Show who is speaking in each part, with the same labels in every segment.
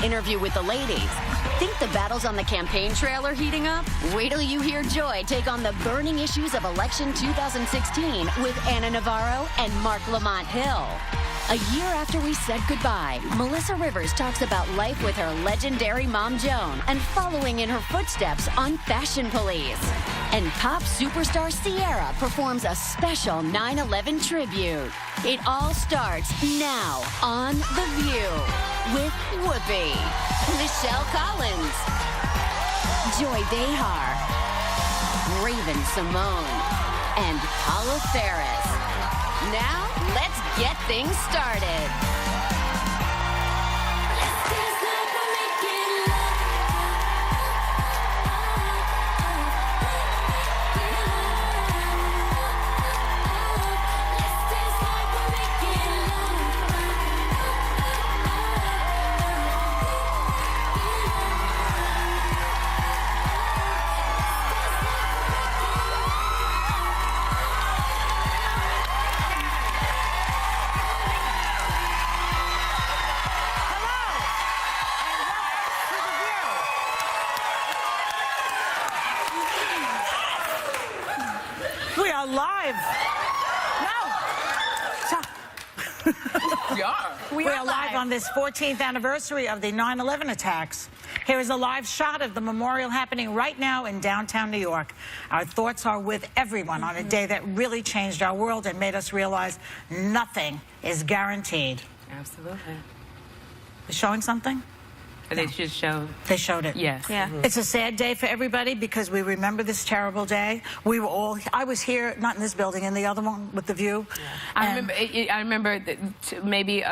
Speaker 1: interview with the ladies. Think the battles on the campaign trail are heating up? Wait till you hear Joy take on the burning issues of election 2016 with Anna Navarro and Mark Lamont Hill. A year after we said goodbye, Melissa Rivers talks about life with her legendary mom Joan and following in her footsteps on Fashion Police. And pop superstar Ciara performs a special 9/11 tribute. It all starts now on The View with Whoopi, Michelle Collins, Joy Behar, Raven Simone, and Paula Ferris. Now, let's get things started.
Speaker 2: We are live. We are live on this 14th anniversary of the 9/11 attacks. Here is a live shot of the memorial happening right now in downtown New York. Our thoughts are with everyone on a day that really changed our world and made us realize nothing is guaranteed.
Speaker 3: Absolutely.
Speaker 2: Is showing something?
Speaker 3: They just showed.
Speaker 2: They showed it.
Speaker 3: Yes.
Speaker 4: Yeah.
Speaker 2: It's a sad day for everybody because we remember this terrible day. We were all, I was here, not in this building, in the other one with the view.
Speaker 3: Yeah. I remember maybe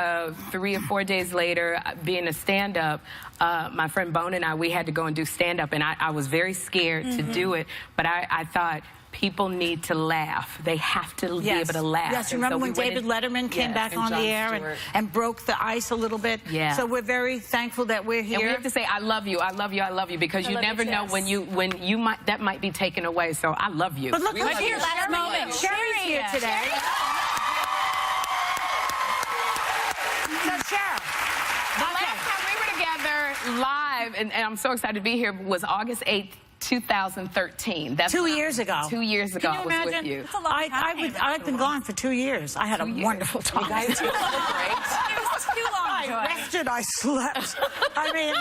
Speaker 3: 3 or 4 days later, being a stand-up, my friend Bone and I, we had to go and do stand-up, and I was very scared to do it, but I thought, people need to laugh. They have to be able to laugh.
Speaker 2: Yes, remember when David Letterman came back on the air and broke the ice a little bit?
Speaker 3: Yeah.
Speaker 2: So we're very thankful that we're here.
Speaker 3: And we have to say, I love you, I love you, I love you, because you never know when you might, that might be taken away. So I love you.
Speaker 2: But look who's here.
Speaker 4: Last moment.
Speaker 2: Sherry's here today. So, Ciara.
Speaker 3: The last time we were together live, and I'm so excited to be here, was August 8th, 2013. That's
Speaker 2: 2 years ago.
Speaker 3: 2 years ago,
Speaker 2: Can you
Speaker 3: I was
Speaker 2: imagine?
Speaker 3: with you.
Speaker 4: It's a long time.
Speaker 2: I've been gone for 2 years. I had a wonderful time.
Speaker 3: You guys did great.
Speaker 4: It was too long,
Speaker 2: I
Speaker 4: Joy.
Speaker 2: rested, I slept. I mean,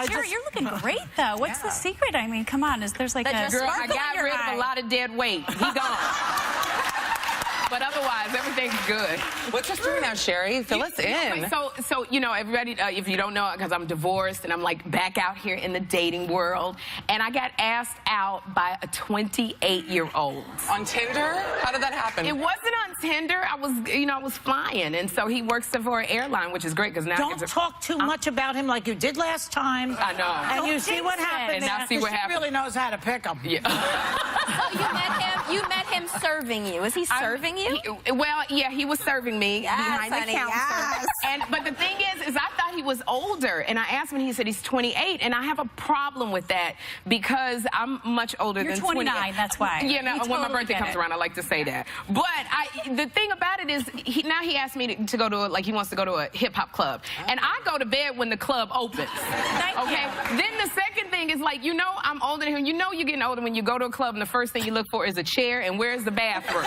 Speaker 4: Ciara, you're looking great, though. What's the secret? I mean, come on. There's like a
Speaker 3: Girl, I
Speaker 4: sparkle in
Speaker 3: got
Speaker 4: your
Speaker 3: rid
Speaker 4: eye.
Speaker 3: of a lot of dead weight. He gone. But otherwise, everything's good.
Speaker 5: What's your story now, Sherry? Fill us in.
Speaker 3: So you know, everybody, if you don't know, because I'm divorced and I'm like back out here in the dating world, and I got asked out by a 28-year-old.
Speaker 5: On Tinder? How did that happen?
Speaker 3: It wasn't on Tinder. I was flying, and so he works for an airline, which is great because now
Speaker 2: don't talk too much about him like you did last time.
Speaker 3: I know.
Speaker 2: And you see what happened.
Speaker 3: And now see what happened.
Speaker 2: She really knows how to pick him.
Speaker 3: Yeah.
Speaker 4: You met him serving you. Was he serving you?
Speaker 3: Well, yeah, he was serving me behind the
Speaker 4: honey,
Speaker 3: counter.
Speaker 4: yes.
Speaker 3: But the thing is I thought he was older, and I asked him, and he said he's 28, and I have a problem with that because I'm much older
Speaker 4: You're
Speaker 3: than
Speaker 4: 29, that's why.
Speaker 3: Yeah, no, when my
Speaker 4: totally
Speaker 3: birthday
Speaker 4: get
Speaker 3: comes
Speaker 4: it.
Speaker 3: around, I like to say that. But the thing about it is, now he asked me to go to, he wants to go to a hip-hop club, and I go to bed when the club opens. Okay? Then the second thing is, you know, I'm older than him. You know you're getting older when you go to a club, and the first thing you look for is a chair, and where's the bathroom?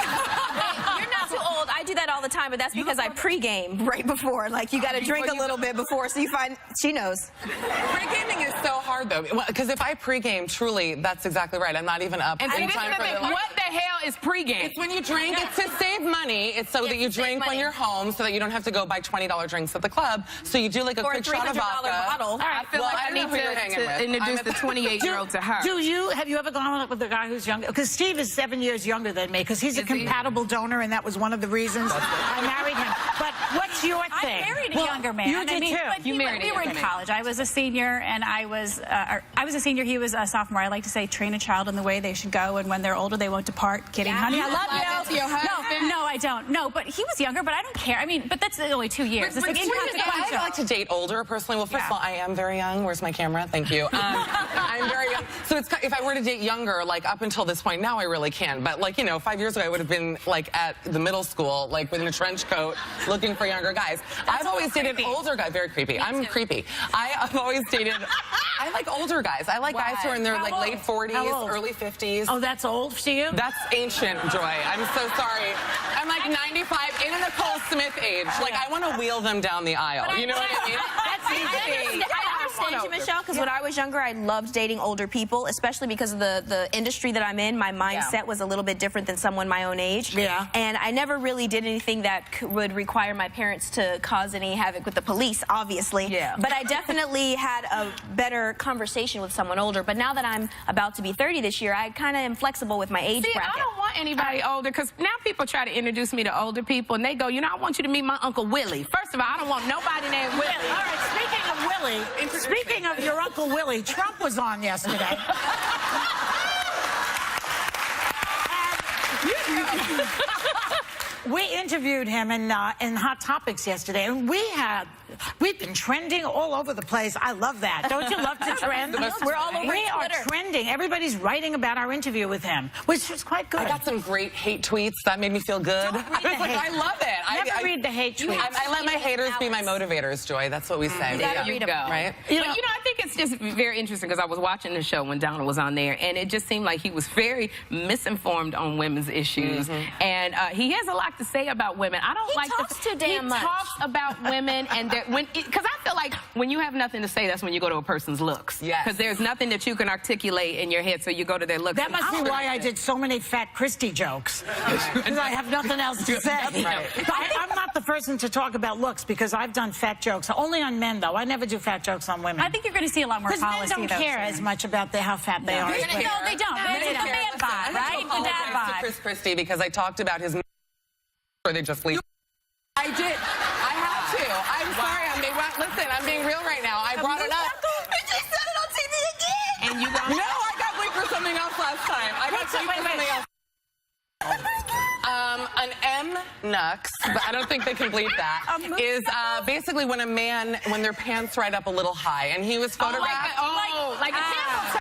Speaker 6: You're not too old. I do that all the time, but that's because I pregame right before. Like, you got to drink a little bit before, so you find she knows.
Speaker 5: Pre-gaming is so hard, though, because if I pre-game, truly, that's exactly right. I'm not even up
Speaker 3: And
Speaker 5: in
Speaker 3: this
Speaker 5: time
Speaker 3: is
Speaker 5: for
Speaker 3: the
Speaker 5: the...
Speaker 3: thing. What the hell is pregame?
Speaker 5: It's when you drink. It's to save money. It's so that you drink when you're home, so that you don't have to go buy $20 drinks at the club. So you do like a
Speaker 6: Or a
Speaker 5: quick shot of
Speaker 6: $300
Speaker 5: vodka.
Speaker 6: bottle.
Speaker 3: All right, I feel like I need to introduce the 28-year-old to her.
Speaker 2: Have you ever gone with a guy who's younger? Because Steve is 7 years younger than me, because he's a compatible donor, and that was one of the reasons I married him. But what's your thing?
Speaker 4: I married a younger man.
Speaker 2: You did too.
Speaker 4: But
Speaker 3: You married
Speaker 4: we were in college. I was a senior, and I was a senior. He was a sophomore. I like to say, train a child in the way they should go, and when they're older, they won't depart. Kidding, honey. I love you. No, I don't. No, but he was younger, but I don't care. I mean, but that's only 2 years. It's like inconsequential.
Speaker 5: I like to date older, personally. Well, first of all, I am very young. Where's my camera? Thank you. I'm very young. So it's, if I were to date younger, up until this point, now I really can. But, 5 years ago, I would have been, at the middle school, with in a trench coat, looking for younger younger guys. I've always dated older guys. Very creepy. I'm creepy. I've always dated. I like older guys. I like guys who are in their late 40s, early 50s.
Speaker 2: Oh, that's old to you?
Speaker 5: That's ancient, Joy. I'm so sorry. I'm like 95, in a Nicole Smith age. Like, I want to wheel them down the aisle. You know what I mean?
Speaker 6: That's easy. I understand you, Michelle, because when I was younger, I loved dating older people, especially because of the industry that I'm in. My mindset was a little bit different than someone my own age.
Speaker 2: Yeah.
Speaker 6: And I never really did anything that would require my parents to cause any havoc with the police, obviously.
Speaker 2: Yeah.
Speaker 6: But I definitely had a better conversation with someone older. But now that I'm about to be 30 this year, I kind of am flexible with my age bracket.
Speaker 3: I don't want anybody older, because now people try to introduce me to older people, and they go, you know, I want you to meet my Uncle Willie. First of all, I don't want nobody named Willie.
Speaker 2: All right, speaking of your Uncle Willie, Trump was on yesterday. We interviewed him in Hot Topics yesterday, and we've been trending all over the place. I love that. Don't you love to trend?
Speaker 6: We're all over
Speaker 2: We are
Speaker 6: Twitter.
Speaker 2: trending. Everybody's writing about our interview with him, which was quite good.
Speaker 5: I got some great hate tweets. That made me feel good. I love it.
Speaker 2: Never read the hate tweets.
Speaker 5: I let my haters be my motivators, Joy. That's what we say.
Speaker 6: You gotta read them.
Speaker 5: Right?
Speaker 3: But, you know, I think it's just very interesting, because I was watching the show when Donald was on there, and it just seemed like he was very misinformed on women's issues. And he has a lot to say about women. I don't like
Speaker 6: talks too damn much.
Speaker 3: He talks about women, and because I feel like when you have nothing to say, that's when you go to a person's looks.
Speaker 5: Yes.
Speaker 3: Because there's nothing that you can articulate in your head, so you go to their looks.
Speaker 2: That must be why I did so many Fat Christie jokes, because I have nothing else to say. I'm not the person to talk about looks, because I've done fat jokes. Only on men, though. I never do fat jokes on women.
Speaker 4: I think you're going to see a lot more
Speaker 2: Because men
Speaker 4: policy,
Speaker 2: don't
Speaker 4: though,
Speaker 2: care as much about how fat they are.
Speaker 4: No, they don't. It's the man vibe, right? The dad
Speaker 5: to
Speaker 4: vibe.
Speaker 5: Chris Christie, because I talked about his or they just leave. I did. I had to. I'm sorry. Listen, I'm being real right now. I brought it up.
Speaker 6: But you said it on TV again.
Speaker 3: And you got
Speaker 5: No, I got bleeped for something else last time. I got bleeped for something else. An M-nux, but I don't think they can bleep that, is basically when their pants right up a little high, and he was photographed.
Speaker 3: like a camel.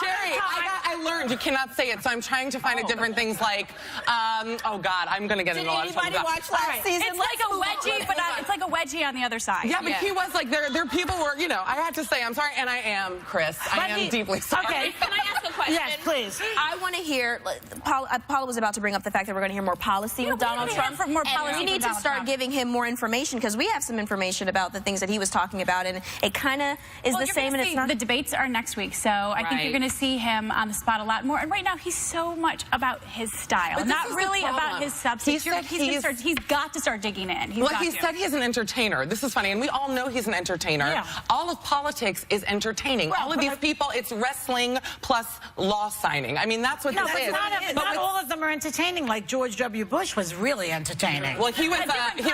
Speaker 5: Sherry, I learned you cannot say it, so I'm trying to find different things like, oh God, I'm gonna get into a lot of trouble.
Speaker 6: Did anybody watch last season?
Speaker 4: It's like a wedgie, but it's like a wedgie on the other side.
Speaker 5: Yeah, but he was like, there people were, you know, I had to say, I'm sorry, and I am, Chris. I am deeply sorry.
Speaker 2: Okay.
Speaker 6: Can I ask a question?
Speaker 2: Yes, please.
Speaker 6: I want to hear, Paula was about to bring up the fact that we're going to hear more policy with Donald Trump.
Speaker 4: More policy
Speaker 6: we need to start giving him more information, because we have some information about the things that he was talking about, and it kind of is the same, and it's not.
Speaker 4: The debates are next week, so I think you're going to see him on the spot a lot more. And right now, he's so much about his style, not really about his substance. He's got to start digging in.
Speaker 5: Well, he said he's an entertainer. This is funny, and we all know he's an entertainer.
Speaker 2: Yeah.
Speaker 5: All of politics is entertaining. All of these people, it's wrestling plus law signing. I mean, that's what this is.
Speaker 2: Not all of them are entertaining. Like George W. Bush was really entertaining.
Speaker 5: Well, he was a puppet,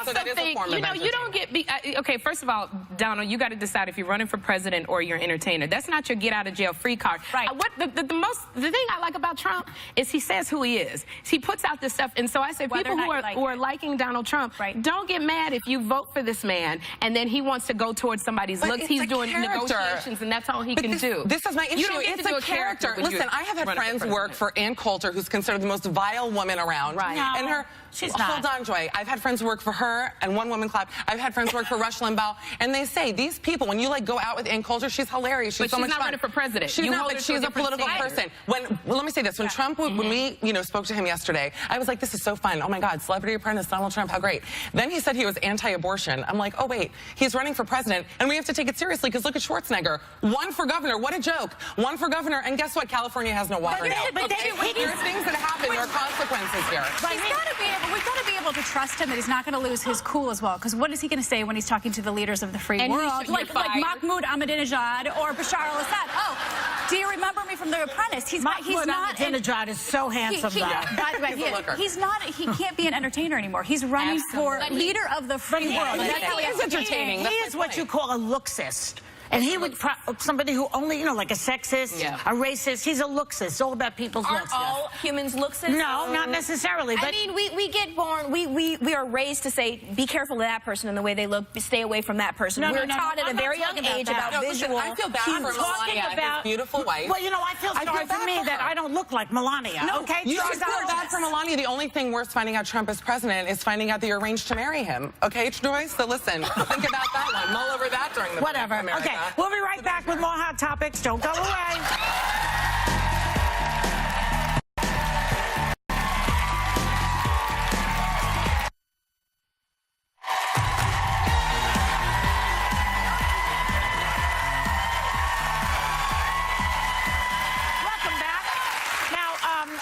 Speaker 5: so that is a form of entertainment.
Speaker 3: You don't get... okay, first of all, Donald, you got to decide if you're running for president or you're an entertainer. That's not your get-out-of-jail-free card.
Speaker 4: Right.
Speaker 3: The thing I like about Trump is he says who he is. He puts out this stuff, and so I say people who are liking Donald Trump, don't get mad if you vote for this man and then he wants to go towards somebody's looks. He's doing negotiations, and that's all he can do.
Speaker 5: This is my issue.
Speaker 3: You don't get
Speaker 5: It's
Speaker 3: to do
Speaker 5: a character. Listen, I have had friends work for Ann Coulter, who's considered the most vile woman around.
Speaker 3: Right.
Speaker 2: No,
Speaker 5: and her...
Speaker 2: she's not.
Speaker 5: Hold on, Joy. I've had friends work for her, and one woman clap. I've had friends work for Rush Limbaugh, and they say, these people, when you like go out with Ann Coulter, she's hilarious. She's so much fun.
Speaker 3: She's not running for president.
Speaker 5: She's not, but she's a political person. Well, let me say this. When Trump, when we, spoke to him yesterday, I was like, this is so fun. Oh my God, celebrity apprentice, Donald Trump, how great. Then he said he was anti-abortion. I'm like, oh wait, he's running for president, and we have to take it seriously, because look at Schwarzenegger. One for governor, what a joke. One for governor, and guess what? California has no water now.
Speaker 2: But
Speaker 5: there are things that happen, there are consequences here.
Speaker 4: We've got to be able to trust him that he's not going to lose his cool as well, because what is he going to say when he's talking to the leaders of the free world? Like Mahmoud Ahmadinejad or Bashar al-Assad. Oh, do you remember me from The Apprentice?
Speaker 2: Mahmoud Ahmadinejad is so handsome, though.
Speaker 4: By the way, he can't be an entertainer anymore. He's running for leader of the free world.
Speaker 5: He is entertaining.
Speaker 2: He is what you call a looksist. And he would, somebody who only, you know, like a sexist, a racist, he's a looksist. It's all about people's looks.
Speaker 6: Aren't all humans looksist?
Speaker 2: No, not necessarily. But
Speaker 6: I mean, we get born, we are raised to say, be careful of that person and the way they look, stay away from that person. We're taught at a very young age about visual.
Speaker 5: I feel bad for Melania, his beautiful wife.
Speaker 2: Well, you know, I feel sorry for me that I don't look like Melania.
Speaker 5: No,
Speaker 2: okay?
Speaker 5: You should feel bad for Melania. The only thing worse finding out Trump is president is finding out that you're arranged to marry him. Okay, Joyce? So listen, think about that one. Mull over that during the
Speaker 2: Whatever.
Speaker 5: America.
Speaker 2: Okay, we'll be right back with more Hot Topics. Don't go away.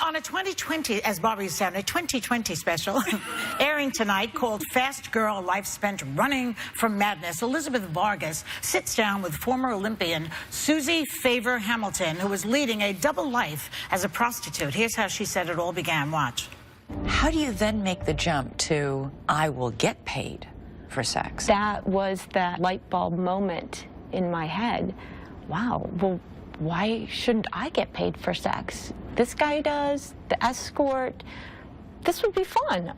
Speaker 2: On a 2020, as Bobby said, a 2020 special airing tonight called Fast Girl, Life Spent Running from Madness, Elizabeth Vargas sits down with former Olympian Susie Favor Hamilton, who was leading a double life as a prostitute. Here's how she said it all began. Watch.
Speaker 7: How do you then make the jump to, I will get paid for sex?
Speaker 8: That was that light bulb moment in my head. Wow, well, why shouldn't I get paid for sex? This guy does, the escort. This would be fun.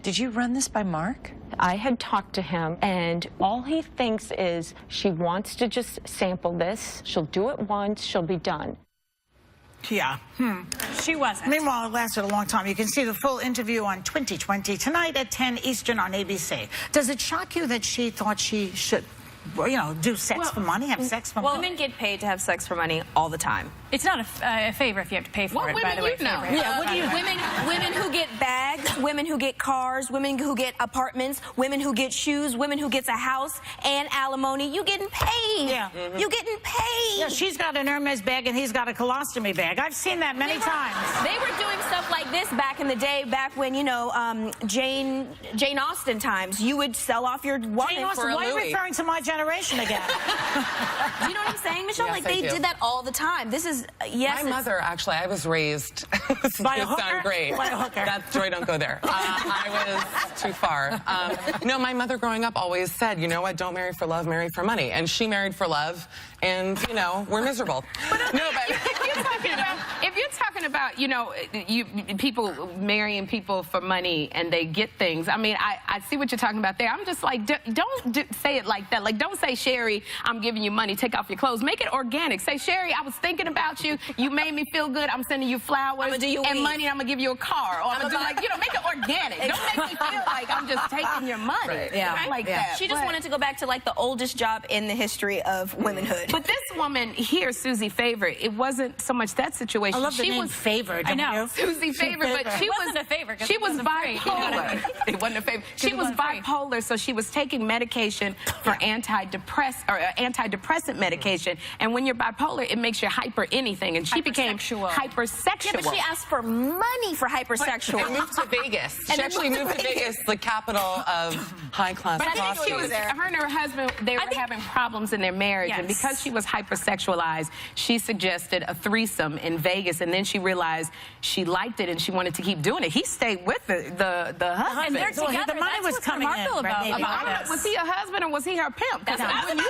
Speaker 7: Did you run this by Mark?
Speaker 8: I had talked to him, and all he thinks is she wants to just sample this. She'll do it once, she'll be done.
Speaker 2: Yeah.
Speaker 4: She wasn't.
Speaker 2: Meanwhile, it lasted a long time. You can see the full interview on 2020 tonight at 10 Eastern on ABC. Does it shock you that she thought she should, you know, do sex for money, have sex for money?
Speaker 6: Women get paid to have sex for money all the time.
Speaker 4: It's not a favor if you have to pay for
Speaker 3: What
Speaker 4: it, by the way.
Speaker 3: women you know?
Speaker 4: Favor.
Speaker 2: Yeah, what do you know?
Speaker 6: Women who get bags, women who get cars, women who get apartments, women who get shoes, women who gets a house and alimony. You getting paid.
Speaker 2: Yeah.
Speaker 6: You getting paid.
Speaker 2: Yeah, she's got an Hermes bag and he's got a colostomy bag. I've seen that many times.
Speaker 6: They were doing stuff like this back in the day, back when, you know, Jane Austen times. You would sell off your woman
Speaker 2: Jane Austen,
Speaker 6: for a
Speaker 2: why are you
Speaker 6: Louis.
Speaker 2: referring to my generation again?
Speaker 6: You know what I'm saying, Michelle?
Speaker 5: Yes,
Speaker 6: like,
Speaker 5: I
Speaker 6: they
Speaker 5: do.
Speaker 6: did that all the time. This is, yes.
Speaker 5: My mother, actually, I was raised.
Speaker 2: By a
Speaker 5: It
Speaker 2: hooker?
Speaker 5: sound great.
Speaker 2: By a hooker.
Speaker 5: That's Joy, don't go there. I was too far. No, my mother growing up always said, you know what, don't marry for love, marry for money. And she married for love, and, you know, we're miserable. No, but
Speaker 3: if you're talking about, you know, people marrying people for money and they get things, I mean, I see what you're talking about there. I'm just like, don't say it like that. Like, don't say, Sherry, I'm giving you money, take off your clothes. Make it organic. Say, Sherry, I was thinking about you. You made me feel good. I'm sending you flowers
Speaker 6: I'ma do you
Speaker 3: and
Speaker 6: weed.
Speaker 3: money, and I'm going to give you a car. Or I'm going to do, like, you know, make it organic. Don't make me feel like I'm just taking your money.
Speaker 5: Right.
Speaker 2: Yeah.
Speaker 3: Like that.
Speaker 6: She just wanted to go back to, like, the oldest job in the history of womanhood.
Speaker 3: But this woman here, Susie Favor, it wasn't so much that situation.
Speaker 2: I love the
Speaker 3: she
Speaker 2: name
Speaker 3: was
Speaker 2: Favor, don't
Speaker 4: know.
Speaker 2: you?
Speaker 3: Susie Favor, but she
Speaker 4: wasn't a favor 'cause
Speaker 3: She
Speaker 4: it
Speaker 3: was
Speaker 4: wasn't free, you know what I
Speaker 3: bipolar.
Speaker 4: mean?
Speaker 3: It wasn't a favor. She
Speaker 4: it
Speaker 3: was
Speaker 4: wasn't free.
Speaker 3: bipolar, so she was taking medication for antidepressant medication. And when you're bipolar, it makes you hyper anything. And she became
Speaker 4: Hypersexual.
Speaker 3: hypersexual.
Speaker 6: Yeah, but she asked for money for hypersexual.
Speaker 5: and moved to Vegas. She actually moved to Vegas, the capital of high-class
Speaker 3: But I think she was,
Speaker 5: prostitutes.
Speaker 3: her and her husband, they were having problems in their marriage. And
Speaker 4: Yes.
Speaker 3: because she was hypersexualized, she suggested a threesome in Vegas. And then she realized she liked it and she wanted to keep doing it. He stayed with the husband.
Speaker 4: And they're
Speaker 2: So the
Speaker 4: together.
Speaker 2: money
Speaker 4: That's
Speaker 2: was
Speaker 4: what's
Speaker 2: coming in,
Speaker 4: remarkable
Speaker 2: right, maybe.
Speaker 4: about
Speaker 3: I don't know,
Speaker 4: this.
Speaker 3: was he a husband or was he her pimp? That's when you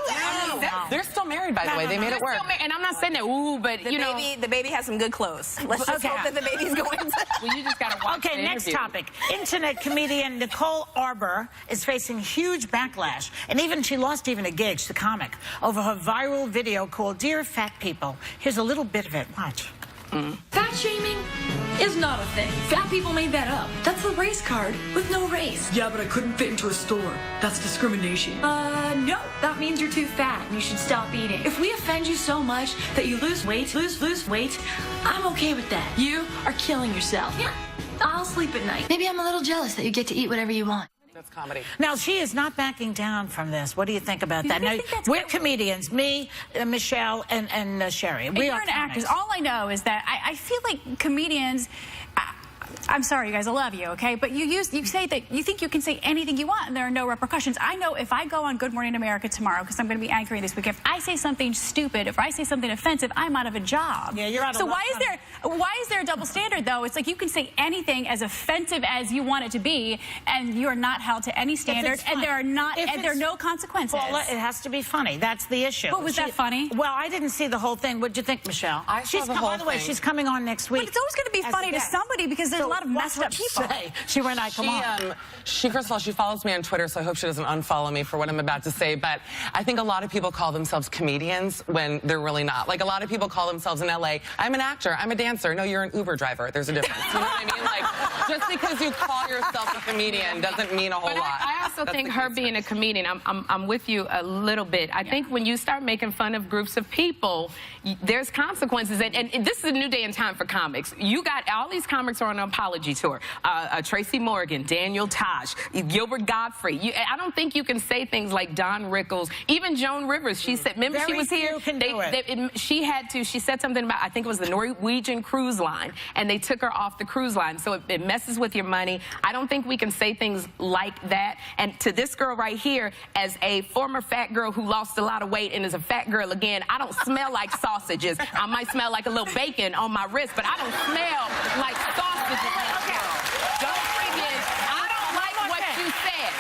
Speaker 5: They're still married, by the way. They made it work.
Speaker 3: And I'm not saying that, ooh, but
Speaker 6: The
Speaker 3: you know.
Speaker 6: baby has some good clothes. Let's just
Speaker 2: Okay.
Speaker 6: hope that the baby's going to...
Speaker 3: Well, you just gotta watch
Speaker 2: Okay,
Speaker 3: the
Speaker 2: next
Speaker 3: interview.
Speaker 2: topic. Internet comedian Nicole Arbor is facing huge backlash. And she lost even a gig, the comic, over her viral video called Dear Fat People. Here's a little bit of it. Watch.
Speaker 9: Fat shaming is not a thing. Fat people made that up. That's the race card with no race. Yeah, but I couldn't fit into a store. That's discrimination. No. That means you're too fat and you should stop eating. If we offend you so much that you lose weight, I'm okay with that. You are killing yourself. Yeah. I'll sleep at night. Maybe I'm a little jealous that you get to eat whatever you want.
Speaker 5: That's comedy.
Speaker 2: Now, she is not backing down from this. What do you think about that?
Speaker 4: I
Speaker 2: Now,
Speaker 4: think that's
Speaker 2: we're
Speaker 4: great.
Speaker 2: comedians, me, Michelle, and Sherry. We
Speaker 4: You're
Speaker 2: are
Speaker 4: an actress.
Speaker 2: comics.
Speaker 4: All I know is that I feel like comedians, I'm sorry, you guys, I love you, okay? But you say that you think you can say anything you want and there are no repercussions. I know if I go on Good Morning America tomorrow, because I'm going to be anchoring this week, if I say something stupid, if I say something offensive, I'm out of a job.
Speaker 2: Yeah, you're out of
Speaker 4: So
Speaker 2: luck,
Speaker 4: why is there a double standard, though? It's like you can say anything as offensive as you want it to be, and you are not held to any standard, and there are no consequences.
Speaker 2: Paula, it has to be funny. That's the issue.
Speaker 4: But was that funny?
Speaker 2: Well, I didn't see the whole thing. What did you think, Michelle?
Speaker 5: I saw the whole
Speaker 2: By the way,
Speaker 5: thing.
Speaker 2: she's coming on next week.
Speaker 4: But it's always going to be funny to somebody because there's a lot of messed up people.
Speaker 2: She went, I come on.
Speaker 5: She, first of all, she follows me on Twitter, so I hope she doesn't unfollow me for what I'm about to say. But I think a lot of people call themselves comedians when they're really not. Like, a lot of people call themselves in LA, I'm an actor, I'm a dancer. No, you're an Uber driver. There's a difference. You know what I mean? Like, just because you call yourself a comedian doesn't mean a whole lot.
Speaker 3: I also think her being a comedian, I'm with you a little bit. I think when you start making fun of groups of people, there's consequences. And this is a new day and time for comics. You got all these comics are on an apology tour. Tracy Morgan, Daniel Tosh, Gilbert Gottfried. I don't think you can say things like Don Rickles. Even Joan Rivers, she said, remember she was here? She said something about, I think it was the Norwegian cruise line, and they took her off the cruise line. So it messes with your money. I don't think we can say things like that. And to this girl right here, as a former fat girl who lost a lot of weight and is a fat girl again, I don't smell like sausages. I might smell like a little bacon on my wrist, but I don't smell like sausages.
Speaker 2: Okay.
Speaker 3: Don't forget, I don't like what you said.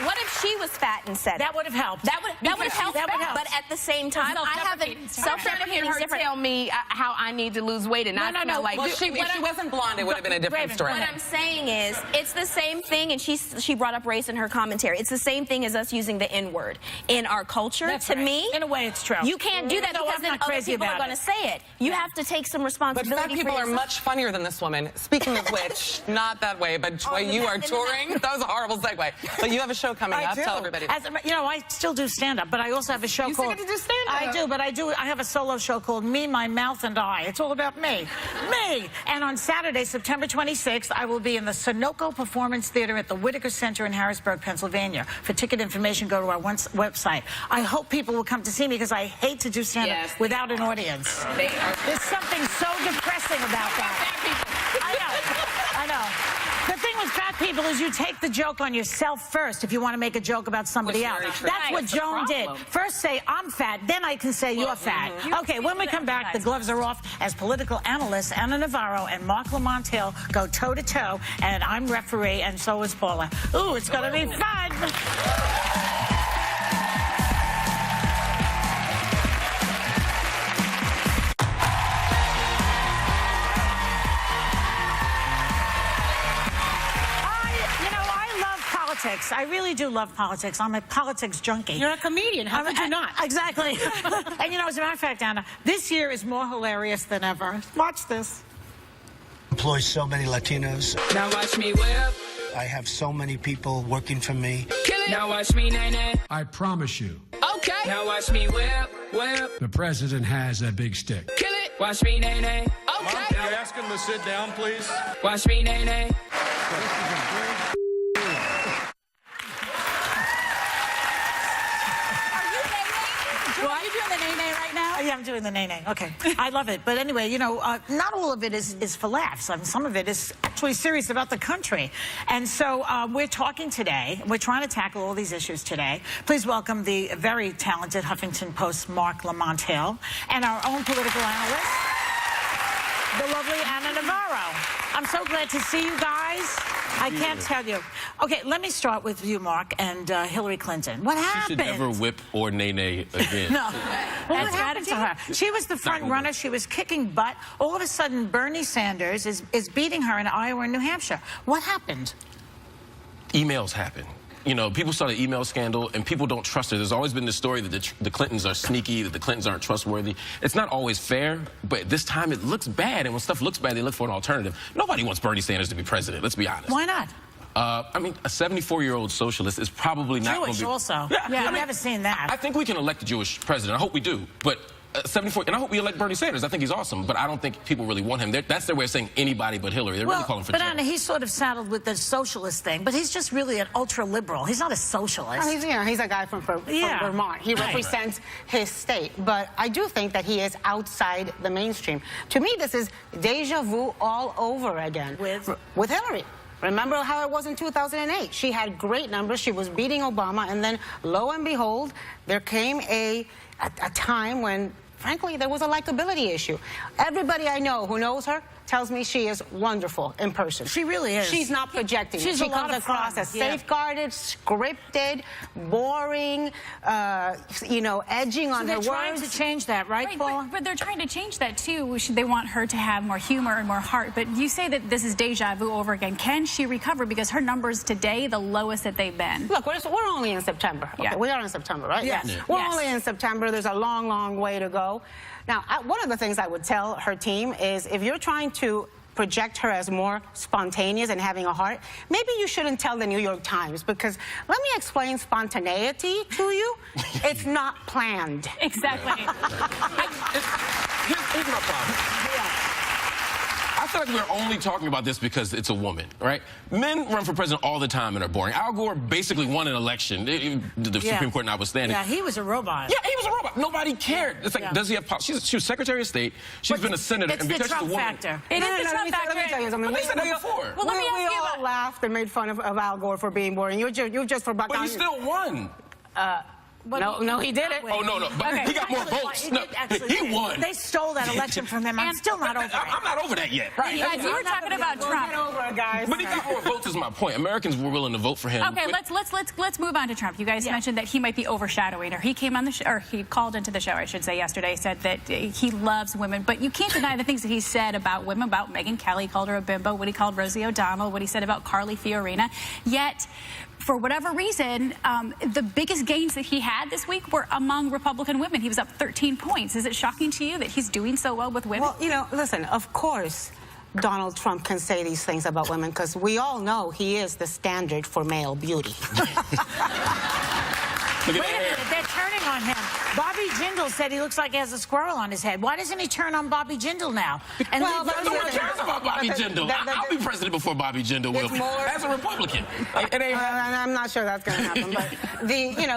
Speaker 6: What if she was fat and said it?
Speaker 2: That would have helped.
Speaker 6: That would have helped. But at the same time, I haven't self-deprecating
Speaker 3: her tell me how I need to lose weight and not smell like.
Speaker 5: Well, if she wasn't blonde, it would have been a different story.
Speaker 6: What I'm saying is, it's the same thing, and she brought up race in her commentary. It's the same thing as us using the N-word in our culture.
Speaker 2: That's
Speaker 6: to
Speaker 2: right.
Speaker 6: me,
Speaker 2: in a way, it's true.
Speaker 6: you can't do that because then other people are going to say it. You have to take some
Speaker 5: But
Speaker 6: responsibility.
Speaker 5: fat people are much funnier than this woman. Speaking of which, not that way, but you are touring. That was a horrible segue. But you have a show coming up. Tell everybody.
Speaker 2: You know, I still do stand-up, but I also have a show
Speaker 3: You
Speaker 2: called...
Speaker 3: still get to do stand-up.
Speaker 2: I do, but I have a solo show called Me, My Mouth, and I. It's all about me. Me! And on Saturday, September 26th, I will be in the Sunoco Performance Theater at the Whitaker Center in Harrisburg, Pennsylvania. For ticket information, go to our website. I hope people will come to see me because I hate to do stand-up without an audience. There's something so depressing about that. I know. The thing with fat people is you take the joke on yourself first if you want to make a joke about somebody else. That's what Joan did. First say, I'm fat, then I can say you're fat. Okay, when we come back, the gloves are off as political analysts Ana Navarro and Mark Lamont Hill go toe-to-toe, and I'm referee, and so is Paula. Ooh, it's going to be fun. I really do love politics. I'm a politics junkie.
Speaker 9: You're a comedian. How could you not?
Speaker 2: Exactly. And you know, as a matter of fact, Anna, this year is more hilarious than ever. Watch this.
Speaker 10: Employs so many Latinos.
Speaker 11: Now watch me whip.
Speaker 10: I have so many people working for me.
Speaker 11: Kill it. Now watch me nay.
Speaker 12: I promise you.
Speaker 11: Okay. Now watch me whip.
Speaker 12: The president has a big stick.
Speaker 11: Kill it. Watch me nay. Okay.
Speaker 13: Can you ask him to sit down, please?
Speaker 11: Watch me nay.
Speaker 4: Are you doing the nay-nay right now?
Speaker 2: Yeah, I'm doing the nay-nay. Okay. I love it. But anyway, you know, not all of it is for laughs. I mean, some of it is actually serious about the country. And so we're talking today. We're trying to tackle all these issues today. Please welcome the very talented Huffington Post Mark Lamont Hill and our own political analyst, the lovely Ana Navarro. I'm so glad to see you guys. I can't tell you. Okay, let me start with you, Mark, and Hillary Clinton. What happened?
Speaker 13: She should never whip or nay-nay again.
Speaker 2: No. Well, what happened to her? She was the front runner. She was kicking butt. All of a sudden, Bernie Sanders is beating her in Iowa and New Hampshire. What happened?
Speaker 13: Emails happen. You know, people saw the email scandal, and people don't trust her. There's always been this story that the Clintons are sneaky, that the Clintons aren't trustworthy. It's not always fair, but this time it looks bad, and when stuff looks bad, they look for an alternative. Nobody wants Bernie Sanders to be president, let's be honest.
Speaker 2: Why not?
Speaker 13: I mean, a 74-year-old socialist is probably not going to be...
Speaker 2: Jewish also.
Speaker 13: Yeah,
Speaker 2: I've never seen that.
Speaker 13: I think we can elect a Jewish president. I hope we do, but 74, and I hope we elect Bernie Sanders. I think he's awesome, but I don't think people really want him. That's their way of saying anybody but Hillary. They're really calling for
Speaker 2: But
Speaker 13: Joe.
Speaker 2: Anna, he's sort of saddled with the socialist thing, but he's just really an ultra-liberal. He's not a socialist.
Speaker 14: He's a guy from Vermont. He represents his state. But I do think that he is outside the mainstream. To me, this is deja vu all over again. With Hillary. Remember how it was in 2008? She had great numbers. She was beating Obama. And then, lo and behold, there came a time when, frankly, there was a likability issue. Everybody I know who knows her tells me she is wonderful in person.
Speaker 2: She really is.
Speaker 14: She's not projecting.
Speaker 2: She
Speaker 14: comes across as safeguarded, scripted, boring, edging on her words.
Speaker 2: They're trying to change that, right, Paula?
Speaker 4: But they're trying to change that, too. They want her to have more humor and more heart. But you say that this is deja vu over again. Can she recover? Because her numbers today, the lowest that they've been.
Speaker 14: Look, we're only in September. Okay,
Speaker 4: yeah.
Speaker 14: we are in September, right?
Speaker 2: Yes.
Speaker 14: Yeah. We're only in September. There's a long, long way to go. Now, one of the things I would tell her team is if you're trying to project her as more spontaneous and having a heart, maybe you shouldn't tell the New York Times, because let me explain spontaneity to you. It's not planned.
Speaker 4: Exactly.
Speaker 13: Here's my problem. I feel like we're only talking about this because it's a woman, right? Men run for president all the time and are boring. Al Gore basically won an election, the Supreme Court notwithstanding.
Speaker 2: Yeah, he was a robot.
Speaker 13: Yeah, he was a robot. Nobody cared. It's like, does he have power? She was Secretary of State. She's been a senator.
Speaker 2: It's
Speaker 13: and
Speaker 2: the
Speaker 13: because
Speaker 2: Trump
Speaker 13: she's a woman,
Speaker 2: factor.
Speaker 4: It is the Trump factor.
Speaker 14: Let me tell you something.
Speaker 13: They said that before.
Speaker 4: Well, let me ask
Speaker 14: we
Speaker 4: you
Speaker 14: all
Speaker 4: about...
Speaker 14: laughed and made fun of Al Gore for being boring. You just forgot.
Speaker 13: But he still won.
Speaker 14: No, he did it.
Speaker 13: Oh, no. But he got more votes. No, he won.
Speaker 2: They stole that election from him. I'm still not over it.
Speaker 13: I'm not over that yet.
Speaker 4: Right. Yeah, you were talking about Trump.
Speaker 14: Get over it, guys.
Speaker 13: But he got more votes is my point. Americans were willing to vote for him.
Speaker 4: Okay, let's move on to Trump. You guys mentioned that he might be overshadowing her. He came on the show, or he called into the show, I should say, yesterday, said that he loves women, but you can't deny the things that he said about women, about Megyn Kelly, called her a bimbo, what he called Rosie O'Donnell, what he said about Carly Fiorina. Yet, for whatever reason, the biggest gains that he had this week were among Republican women. He was up 13 points. Is it shocking to you that he's doing so well with women?
Speaker 14: Well, listen, of course Donald Trump can say these things about women, because we all know he is the standard for male beauty.
Speaker 2: Wait a minute, they're turning on him. Bobby Jindal said he looks like he has a squirrel on his head. Why doesn't he turn on Bobby Jindal now? And
Speaker 13: no one cares about Bobby Jindal. I'll be president before Bobby Jindal will. As a Republican.
Speaker 14: I'm not sure that's going to happen. But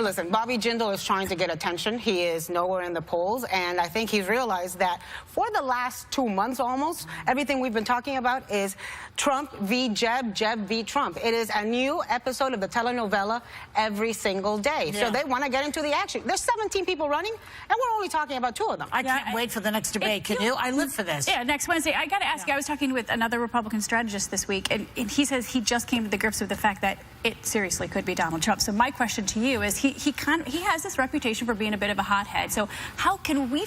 Speaker 14: listen, Bobby Jindal is trying to get attention. He is nowhere in the polls, and I think he's realized that for the last 2 months almost, everything we've been talking about is Trump v. Jeb, Jeb v. Trump. It is a new episode of the telenovela every single day.
Speaker 2: Yeah.
Speaker 14: So they want to get into the action. There's 17 people running, and we're only talking about 2 of them.
Speaker 2: I can't wait for the next debate. Can you? I live for this.
Speaker 4: Yeah, next Wednesday. I got to ask you, I was talking with another Republican strategist this week, and he says he just came to the grips with the fact that it seriously could be Donald Trump. So my question to you is, he has this reputation for being a bit of a hothead. So how can we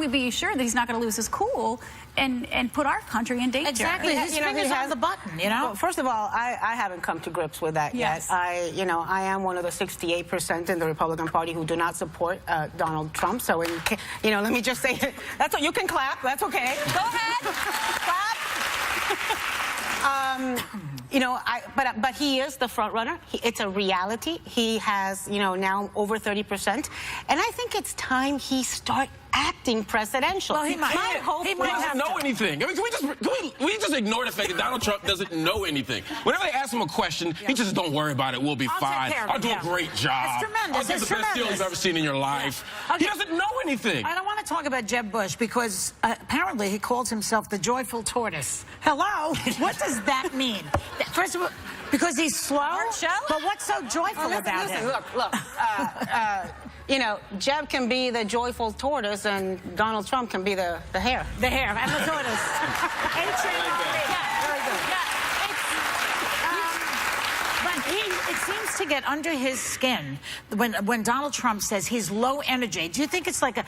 Speaker 4: be sure that he's not going to lose his cool and put our country in danger?
Speaker 2: Exactly. His finger's on the button,
Speaker 14: Well, first of all, I haven't come to grips with that yet. I am one of the 68% in the Republican Party who do not support Donald Trump. So, let me just say it. That's what you can clap. That's okay. Go ahead. Clap. But he is the front runner. It's a reality. He has, now over 30%. And I think it's time he start acting presidential.
Speaker 2: Well, he might.
Speaker 13: He doesn't know anything. I mean, can we just ignore the fact that Donald Trump doesn't know anything? Whenever they ask him a question, he just, don't worry about it. We'll be fine.
Speaker 2: Take care of
Speaker 13: I'll do a great job.
Speaker 2: It's tremendous.
Speaker 13: I'll do the best deal you've ever seen in your life.
Speaker 2: Yeah. Okay.
Speaker 13: He doesn't know anything.
Speaker 2: I don't want to talk about Jeb Bush because apparently he calls himself the joyful tortoise. Hello? What does that mean? First of all, because he's slow? But what's so joyful about him?
Speaker 14: Look. Jeb can be the joyful tortoise, and Donald Trump can be the hare.
Speaker 2: The hare and the tortoise. It seems to get under his skin when Donald Trump says he's low energy. Do you think it's like a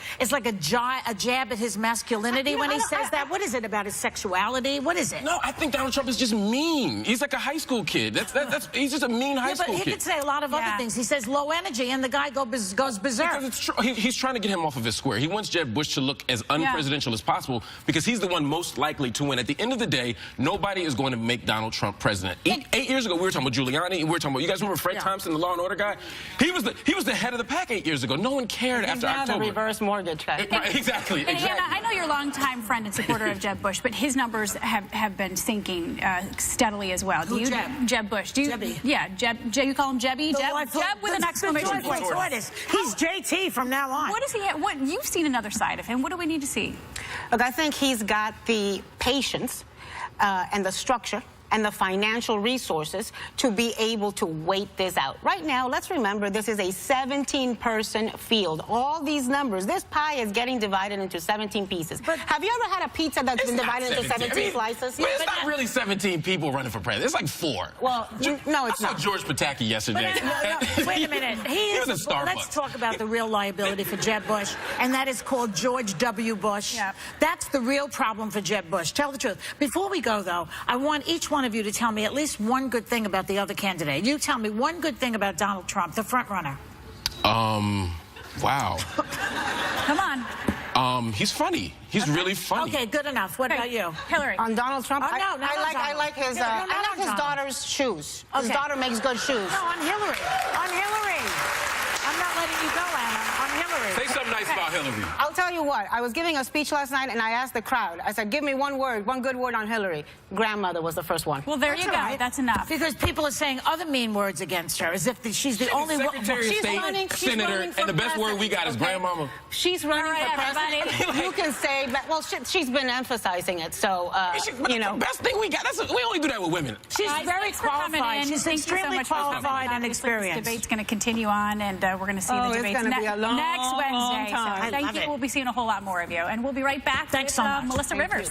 Speaker 2: jab at his masculinity when he says that? What is it about his sexuality? What is it?
Speaker 13: No, I think Donald Trump is just mean. He's like a high school kid. He's just a mean high school kid.
Speaker 2: But he could say a lot of other things. He says low energy, and the guy goes berserk.
Speaker 13: Because it's true. He's trying to get him off of his square. He wants Jeb Bush to look as unpresidential as possible because he's the one most likely to win. At the end of the day, nobody is going to make Donald Trump president. 8 years ago, we were talking about Giuliani, and we were talking about, you guys remember Fred Thompson, the Law and Order guy? He was the head of the pack 8 years ago. No one cared after
Speaker 14: now
Speaker 13: October.
Speaker 14: the reverse mortgage guy.
Speaker 13: Right, exactly.
Speaker 4: And Hannah, I know you're a longtime friend and supporter of Jeb Bush, but his numbers have been sinking steadily as well.
Speaker 2: Who, Jeb?
Speaker 4: Jeb Bush. Do you?
Speaker 2: Jebby.
Speaker 4: Yeah, Jeb. You call him Jebby? Jeb with an exclamation point.
Speaker 2: He's JT from now on.
Speaker 4: What is he? What you've seen another side of him? What do we need to see?
Speaker 14: Look, I think he's got the patience and the structure and the financial resources to be able to wait this out. Right now, let's remember, this is a 17-person field. All these numbers, this pie is getting divided into 17 pieces. But have you ever had a pizza that's been divided into 17 slices?
Speaker 13: Well, it's not really 17 people running for president. It's like 4.
Speaker 14: Well, no, it's not.
Speaker 13: I saw George Pataki yesterday.
Speaker 2: Wait a minute.
Speaker 13: He was a Starbucks.
Speaker 2: Let's talk about the real liability for Jeb Bush, and that is called George W. Bush.
Speaker 4: Yeah.
Speaker 2: That's the real problem for Jeb Bush. Tell the truth. Before we go, though, I want each one of you to tell me at least one good thing about the other candidate. You tell me one good thing about Donald Trump, the front runner.
Speaker 13: Wow.
Speaker 4: Come on.
Speaker 13: He's funny. He's really funny.
Speaker 2: Okay, good enough. What about you?
Speaker 4: Hillary.
Speaker 14: On Donald Trump?
Speaker 2: Oh, no,
Speaker 14: I like his daughter's shoes. His daughter makes good shoes.
Speaker 2: No, on Hillary. On Hillary. I'm not letting you go, Anna. On Hillary.
Speaker 13: Say something nice about Hillary.
Speaker 14: I'll tell you what. I was giving a speech last night, and I asked the crowd. I said, give me one word, one good word on Hillary. Grandmother was the first one.
Speaker 4: Well, there you go.
Speaker 2: Right.
Speaker 4: That's enough.
Speaker 2: Because people are saying other mean words against her, as if she's the only one.
Speaker 13: Secretary of State, Senator, and the best word we got is grandmama.
Speaker 14: She's running for president. You can say, well, she's been emphasizing it, so, you know.
Speaker 13: The best thing we got, we only do that with women.
Speaker 2: She's very qualified. She's extremely qualified and experienced.
Speaker 4: This debate's going to continue on, and we're going to see the debates next Wednesday. So thank you. We'll be seeing a whole lot more of you. And we'll be right back with
Speaker 2: so much.
Speaker 4: Melissa Rivers.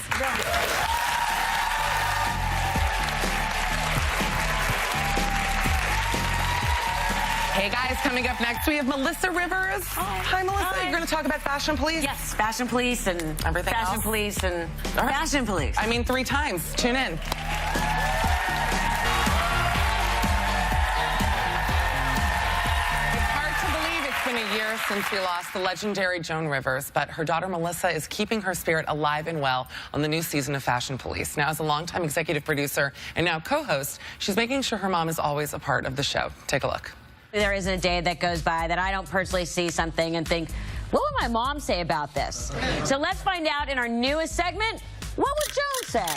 Speaker 5: Hey guys, coming up next we have Melissa Rivers. Hi Melissa. Hi. You're going to talk about Fashion Police?
Speaker 7: Yes, Fashion Police and
Speaker 5: everything
Speaker 7: Fashion
Speaker 5: else?
Speaker 7: Police and Fashion Police.
Speaker 5: I mean 3 times. Tune in. It's been a year since we lost the legendary Joan Rivers, but her daughter Melissa is keeping her spirit alive and well on the new season of Fashion Police. Now, as a longtime executive producer and now co-host, she's making sure her mom is always a part of the show. Take a look.
Speaker 15: There isn't a day that goes by that I don't personally see something and think, what would my mom say about this? So let's find out in our newest segment, what would Joan say?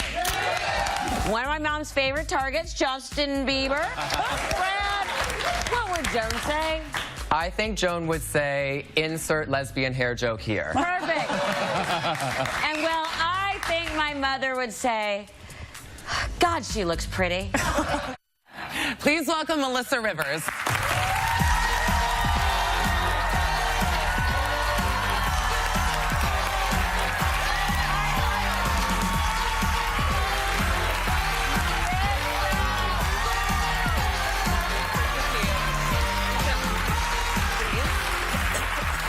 Speaker 15: One of my mom's favorite targets, Justin Bieber. Brad, what would Joan say?
Speaker 16: I think Joan would say, insert lesbian hair joke here.
Speaker 15: Perfect. And well, I think my mother would say, God, she looks pretty.
Speaker 5: Please welcome Melissa Rivers.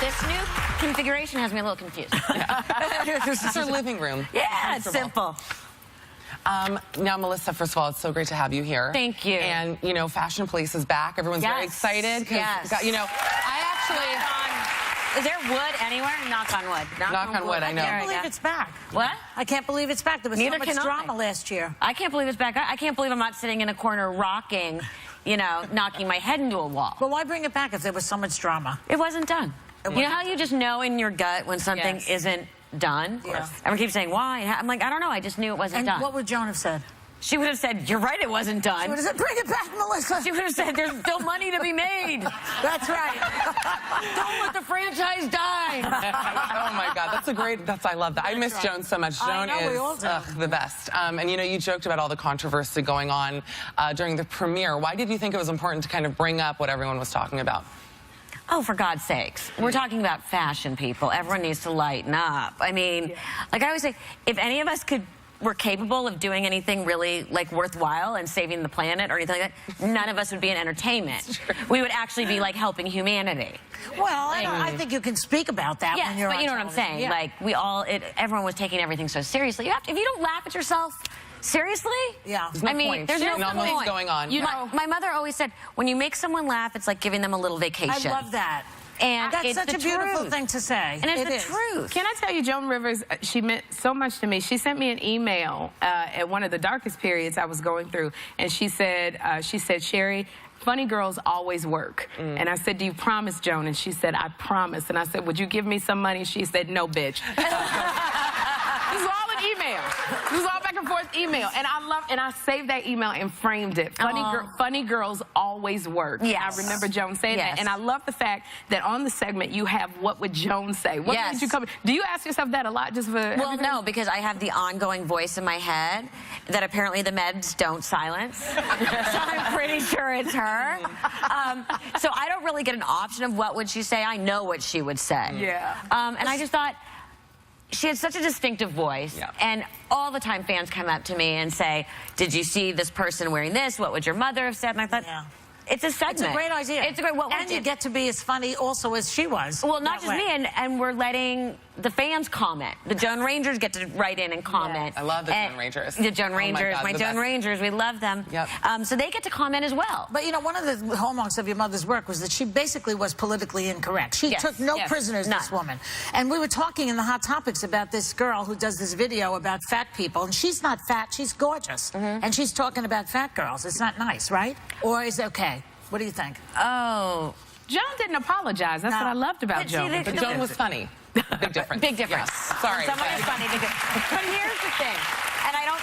Speaker 15: This new configuration has me a little confused.
Speaker 5: This is her living room.
Speaker 15: Yeah, it's simple.
Speaker 5: Now, Melissa, first of all, it's so great to have you here.
Speaker 15: Thank you.
Speaker 5: And, you know, Fashion Police is back. Everyone's very excited.
Speaker 15: Yes.
Speaker 5: You know, I actually...
Speaker 15: Is there wood anywhere? Knock on wood.
Speaker 5: Knock on wood, I know.
Speaker 2: I can't believe it's back.
Speaker 15: What?
Speaker 2: I can't believe it's back. There was so much drama last year.
Speaker 15: I can't believe it's back. I can't believe I'm not sitting in a corner rocking, you know, knocking my head into a wall.
Speaker 2: But why bring it back if there was so much drama?
Speaker 15: It wasn't done. You know how you just know in your gut when something isn't done?
Speaker 2: Yeah.
Speaker 15: Everyone keeps saying, why? I'm like, I don't know. I just knew it wasn't done.
Speaker 2: And what would Joan have said?
Speaker 15: She would have said, you're right, it wasn't done.
Speaker 2: She would have said, bring it back, Melissa.
Speaker 15: She would have said, there's still money to be made.
Speaker 2: That's right.
Speaker 15: Don't let the franchise die.
Speaker 5: Oh, my God. That's a great... I love that. I miss Joan so much. Joan is the best. And, you know, you joked about all the controversy going on during the premiere. Why did you think it was important to kind of bring up what everyone was talking about?
Speaker 15: Oh, for God's sakes. We're talking about fashion, people. Everyone needs to lighten up. I mean, like I always say, if any of us were capable of doing anything really, like, worthwhile and saving the planet or anything like that, none of us would be in entertainment. We would actually be, like, helping humanity.
Speaker 2: Well, I think you can speak about that when you're on
Speaker 15: but you know what I'm saying.
Speaker 2: Yeah.
Speaker 15: Like, everyone was taking everything so seriously. If you don't laugh at yourself... Seriously?
Speaker 2: Yeah.
Speaker 15: I mean, there's no point
Speaker 5: going on.
Speaker 15: You know, my mother always said, when you make someone laugh, it's like giving them a little vacation.
Speaker 2: I love that.
Speaker 15: And
Speaker 2: that's
Speaker 15: it's
Speaker 2: such a beautiful thing to say.
Speaker 15: And it's the truth.
Speaker 3: Can I tell you, Joan Rivers, she meant so much to me. She sent me an email at one of the darkest periods I was going through, and she said, Sherry, funny girls always work. And I said, do you promise, Joan? And she said, I promise. And I said, would you give me some money? She said, no, bitch. This is all an email. This is all back and forth email. And I saved that email and framed it. Funny girls always work.
Speaker 15: Yes.
Speaker 3: I remember Joan saying that. And I love the fact that on the segment you have what would Joan say? What made you come? Do you ask yourself that a lot just for
Speaker 15: Well, no, because I have the ongoing voice in my head that apparently the meds don't silence. So I'm pretty sure it's her. So I don't really get an option of what would she say. I know what she would say.
Speaker 3: Yeah.
Speaker 15: And I just thought, she had such a distinctive voice, and all the time fans come up to me and say, did you see this person wearing this? What would your mother have said? And I thought, it's a segment.
Speaker 2: It's a great idea.
Speaker 15: It's a great,
Speaker 2: and you get to be as funny also as she was.
Speaker 15: Well, not just me, and we're letting the fans comment. The Joan Rangers get to write in and comment.
Speaker 5: I love the Joan Rangers.
Speaker 15: The Joan Rangers,
Speaker 5: God,
Speaker 15: my
Speaker 5: the
Speaker 15: Joan
Speaker 5: best.
Speaker 15: Rangers, we love them. So they get to comment as well.
Speaker 2: But, you know, one of the hallmarks of your mother's work was that she basically was politically incorrect. She took no prisoners, this woman. And we were talking in the Hot Topics about this girl who does this video about fat people. And she's not fat, she's gorgeous. And she's talking about fat girls. It's not nice, right? Or is it okay? What do you think?
Speaker 15: Oh.
Speaker 3: Joan didn't apologize. That's what I loved about Joan.
Speaker 5: But Joan was funny. Big difference.
Speaker 15: Big difference.
Speaker 5: Yes. Sorry.
Speaker 15: Someone is funny. Big difference. But here's the thing,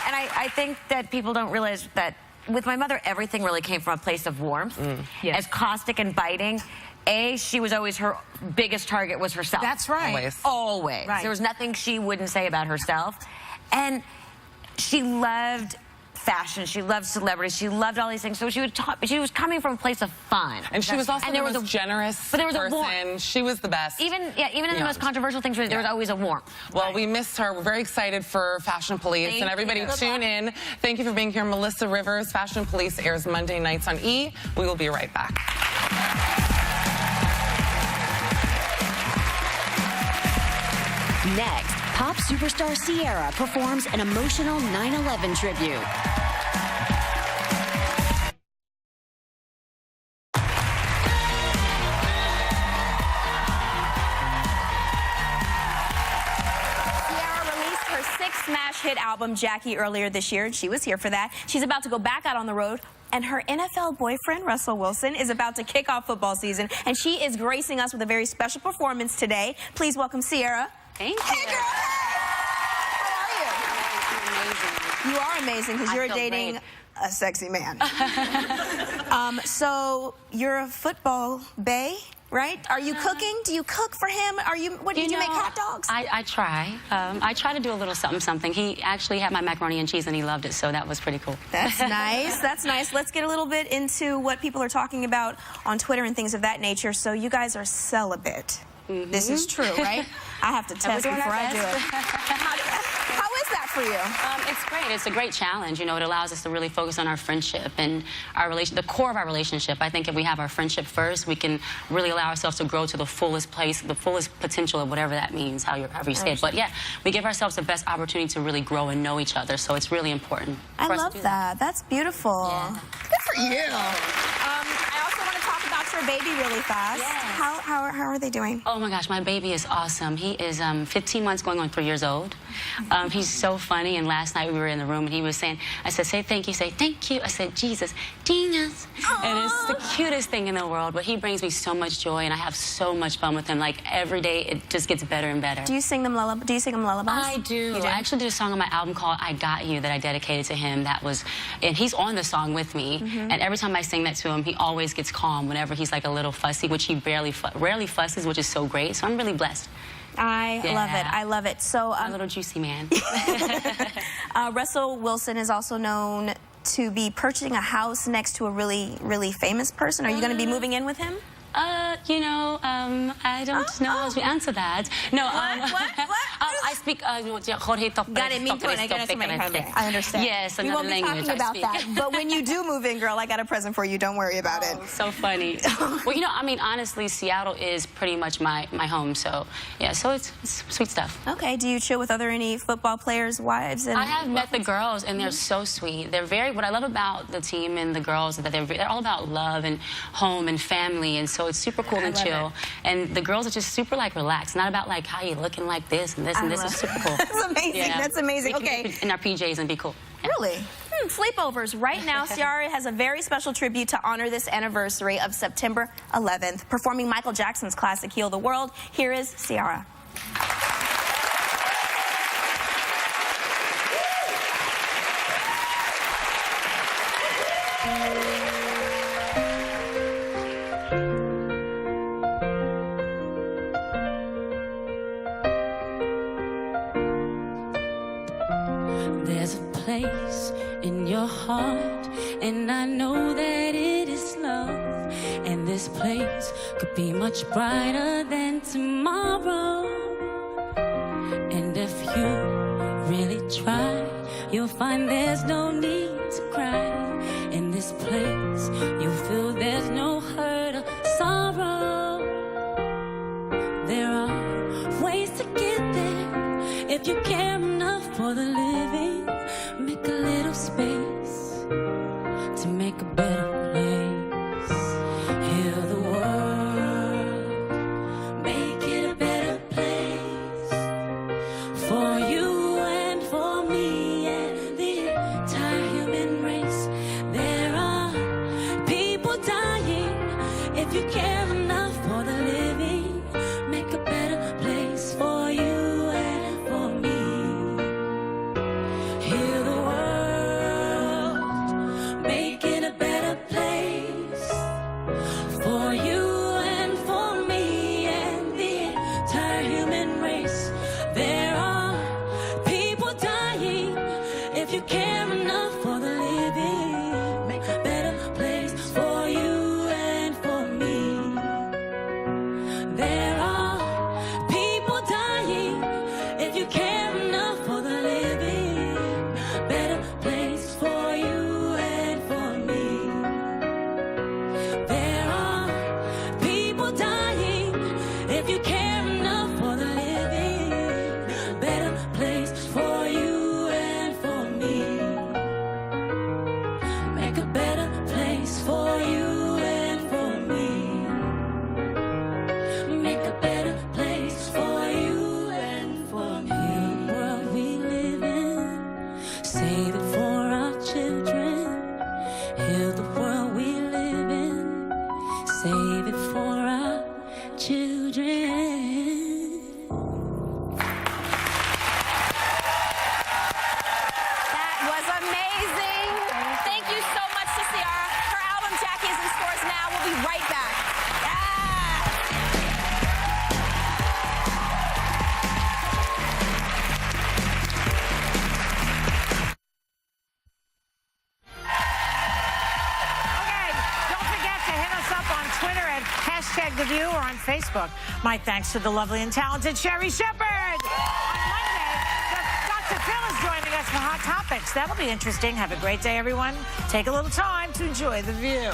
Speaker 15: and I think that people don't realize that with my mother, everything really came from a place of warmth. As caustic and biting, she was always, her biggest target was herself.
Speaker 2: That's right.
Speaker 15: Always.
Speaker 2: Right.
Speaker 15: There was nothing she wouldn't say about herself. And she loved fashion, she loved celebrities, she loved all these things. So she would talk, she was coming from a place of fun.
Speaker 5: And she was also the most generous person. She was the best.
Speaker 15: Even in the most controversial things, there was always a warmth.
Speaker 5: Well, we missed her. We're very excited for Fashion Police. And everybody tune in. Thank you for being here. Melissa Rivers, Fashion Police airs Monday nights on E! We will be right back.
Speaker 1: Next, pop superstar Ciara performs an emotional 9/11 tribute.
Speaker 6: Smash hit album Jackie earlier this year, and she was here for that. She's about to go back out on the road, and her NFL boyfriend, Russell Wilson, is about to kick off football season, and she is gracing us with a very special performance today. Please welcome Ciara.
Speaker 8: Thank you.
Speaker 6: Hey, girl. How are you? You are amazing because you're dating a sexy man. So you're a football bae, right? Are you cooking? Do you cook for him? Are you? What did you make hot dogs?
Speaker 17: I try. I try to do a little something. He actually had my macaroni and cheese and he loved it, so that was pretty cool.
Speaker 6: That's nice. That's nice. Let's get a little bit into what people are talking about on Twitter and things of that nature. So you guys are celibate. This is true, right? I have to test before I do it. How is that for you?
Speaker 17: It's great. It's a great challenge. You know, it allows us to really focus on our friendship and our relation, the core of our relationship. I think if we have our friendship first, we can really allow ourselves to grow to the fullest place, the fullest potential of whatever that means, however you say it. But yeah, we give ourselves the best opportunity to really grow and know each other. So it's really important.
Speaker 6: I love that. That's beautiful.
Speaker 17: Yeah.
Speaker 6: Good for you. I also want to talk about your baby really fast.
Speaker 17: Yes.
Speaker 6: How are they doing?
Speaker 17: Oh my gosh, my baby is awesome. He is 15 months going on 3 years old. He's so funny, and last night we were in the room and he was saying, I said, say thank you, say thank you. I said, Jesus, genius. And it's the cutest thing in the world, but he brings me so much joy and I have so much fun with him. Like every day it just gets better and better.
Speaker 6: Do you sing them lullabies?
Speaker 17: I do.
Speaker 6: You do?
Speaker 17: I actually did a song on my album called I Got You that I dedicated to him. And he's on the song with me. And every time I sing that to him, he always gets calm whenever he's like a little fussy, which he rarely fusses, which is so great. So I'm really blessed.
Speaker 6: I love it. I love it. So
Speaker 17: a little juicy man.
Speaker 6: Russell Wilson is also known to be purchasing a house next to a really, really famous person. Are you going to be moving in with him?
Speaker 17: You know, I don't know how to answer that. No, I speak Jorge
Speaker 6: I understand.
Speaker 17: Yes,
Speaker 6: we won't be talking about that. But when you do move in, girl, I got a present for you. Don't worry about it.
Speaker 17: So funny. Well, you know, I mean, honestly, Seattle is pretty much my home. So, yeah, so it's sweet stuff.
Speaker 6: Okay. Do you chill with any football players' wives?
Speaker 17: I have met the girls, and they're so sweet. They're what I love about the team and the girls is that they're all about love and home and family, and so it's super cool and chill. And the girls are just super like relaxed, not about like how you looking like this and this and this. Is super cool.
Speaker 6: That's amazing. Yeah. That's amazing. Okay.
Speaker 17: In our PJs and be cool.
Speaker 6: Yeah. Really? Sleepovers. Right now, Ciara has a very special tribute to honor this anniversary of September 11th. Performing Michael Jackson's classic Heal the World, here is Ciara.
Speaker 17: There's a place in your heart, and I know that it is love. And this place could be much brighter than tomorrow. And if you really try, you'll find there's no need to cry. In this place, you'll feel there's no hurt or sorrow. There are ways to get there if you care enough for the living. Make a little space to make a better place. Heal the world, make it a better place for you and for me and the entire human race. There are people dying. If you care enough for the living, make a better place for you and for me. Heal the world, make it a better place for you and for me and the entire human race. There are people dying. If you care enough for the living, make a better place for you and for me. There are people dying. If you care enough for the living, better place for you and for me. There are people dying. If you care enough for the living, better place for you and for me. Make a better place for you and for me. Make a better place for you and for me. Heal the world we live in. Save it for our children. Heal the world we live in. Save it for our children.
Speaker 6: That was amazing. Thank you so much to Ciara. Her album, Jackie, is in stores now. We'll be right back.
Speaker 2: Okay, don't forget to hit us up on Twitter at #TheView or on Facebook. My thanks to the lovely and talented Sherry Shepherd. On Monday, Dr. Phil is joining us for Hot Topics. That'll be interesting. Have a great day, everyone. Take a little time to enjoy The View.